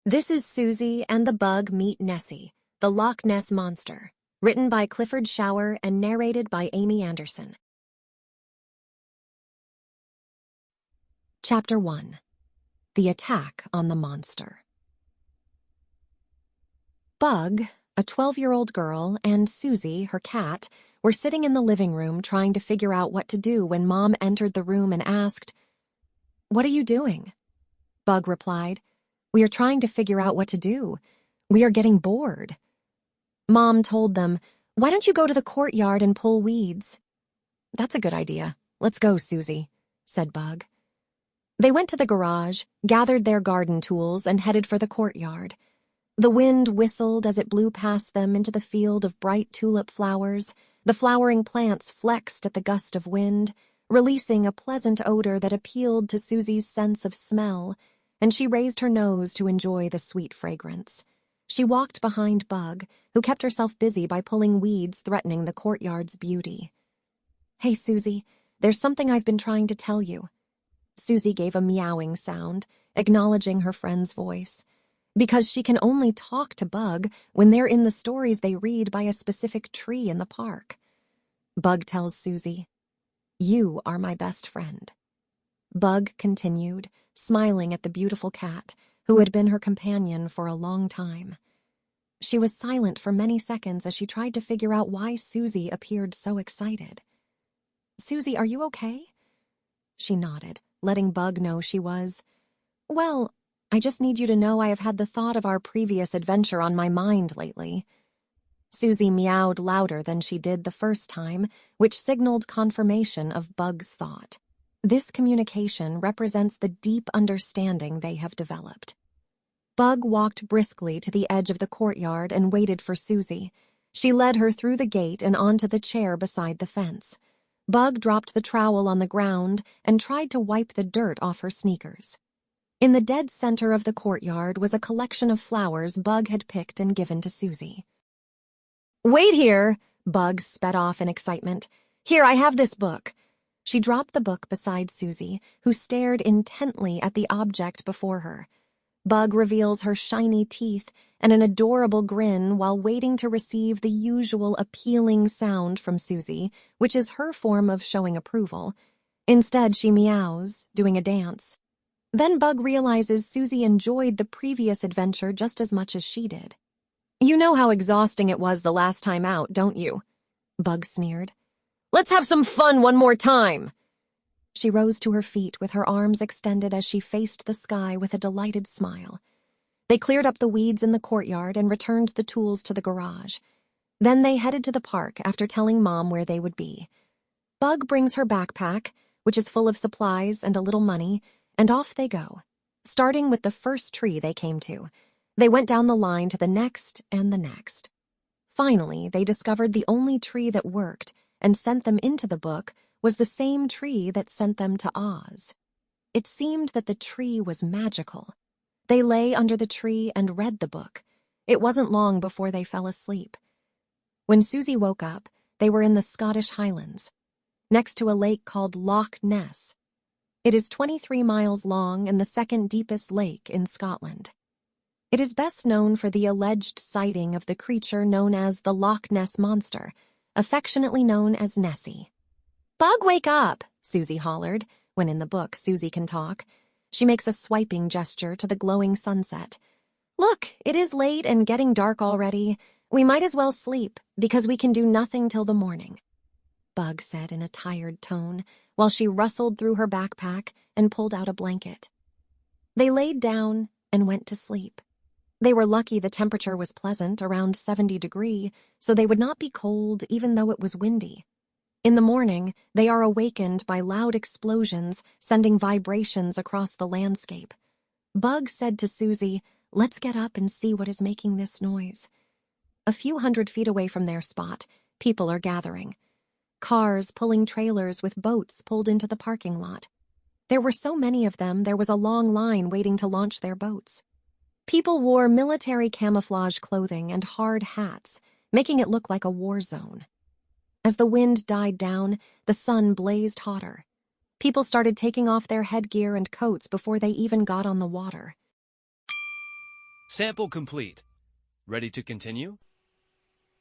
This is Suzy and the Bug Meet Nessie, the Loch Ness Monster, written by Clifford Schauer and narrated by Amy Anderson. Chapter 1. The Attack on the Monster. Bug, a 12-year-old girl, and Suzy, her cat, were sitting in the living room trying to figure out what to do when Mom entered the room and asked, "What are you doing?" Bug replied, "We are trying to figure out what to do. We are getting bored." Mom told them, "Why don't you go to the courtyard and pull weeds?" "That's a good idea. Let's go, Suzy," said Bug. They went to the garage, gathered their garden tools, and headed for the courtyard. The wind whistled as it blew past them into the field of bright tulip flowers. The flowering plants flexed at the gust of wind, releasing a pleasant odor that appealed to Suzy's sense of smell, and she raised her nose to enjoy the sweet fragrance. She walked behind Bug, who kept herself busy by pulling weeds threatening the courtyard's beauty. "Hey, Suzy, there's something I've been trying to tell you." Suzy gave a meowing sound, acknowledging her friend's voice, because she can only talk to Bug when they're in the stories they read by a specific tree in the park. Bug tells Suzy, "You are my best friend." Bug continued, smiling at the beautiful cat, who had been her companion for a long time. She was silent for many seconds as she tried to figure out why Suzy appeared so excited. "Suzy, are you okay?" She nodded, letting Bug know she was. "Well, I just need you to know I have had the thought of our previous adventure on my mind lately." Suzy meowed louder than she did the first time, which signaled confirmation of Bug's thought. This communication represents the deep understanding they have developed. Bug walked briskly to the edge of the courtyard and waited for Suzy. She led her through the gate and onto the chair beside the fence. Bug dropped the trowel on the ground and tried to wipe the dirt off her sneakers. In the dead center of the courtyard was a collection of flowers Bug had picked and given to Suzy. "Wait here!" Bug sped off in excitement. "Here, I have this book." She dropped the book beside Suzy, who stared intently at the object before her. Bug reveals her shiny teeth and an adorable grin while waiting to receive the usual appealing sound from Suzy, which is her form of showing approval. Instead, she meows, doing a dance. Then Bug realizes Suzy enjoyed the previous adventure just as much as she did. "You know how exhausting it was the last time out, don't you?" Bug sneered. "Let's have some fun one more time!" She rose to her feet with her arms extended as she faced the sky with a delighted smile. They cleared up the weeds in the courtyard and returned the tools to the garage. Then they headed to the park after telling Mom where they would be. Bug brings her backpack, which is full of supplies and a little money, and off they go, starting with the first tree they came to. They went down the line to the next and the next. Finally, they discovered the only tree that worked and sent them into the book was the same tree that sent them to Oz. It seemed that the tree was magical. They lay under the tree and read the book. It wasn't long before they fell asleep. When Suzy woke up, they were in the Scottish Highlands, next to a lake called Loch Ness. It is 23 miles long and the second deepest lake in Scotland. It is best known for the alleged sighting of the creature known as the Loch Ness Monster, affectionately known as Nessie. "Bug, wake up!" Suzy hollered. When in the book Suzy can talk. She makes a swiping gesture to the glowing sunset. "Look, it is late and getting dark already. We might as well sleep, because we can do nothing till the morning," Bug said in a tired tone, while she rustled through her backpack and pulled out a blanket. They laid down and went to sleep. They were lucky the temperature was pleasant, around 70 degrees, so they would not be cold even though it was windy. In the morning, they are awakened by loud explosions, sending vibrations across the landscape. Bug said to Suzy, "Let's get up and see what is making this noise." A few hundred feet away from their spot, people are gathering. Cars pulling trailers with boats pulled into the parking lot. There were so many of them, there was a long line waiting to launch their boats. People wore military camouflage clothing and hard hats, making it look like a war zone. As the wind died down, the sun blazed hotter. People started taking off their headgear and coats before they even got on the water. Sample complete. Ready to continue?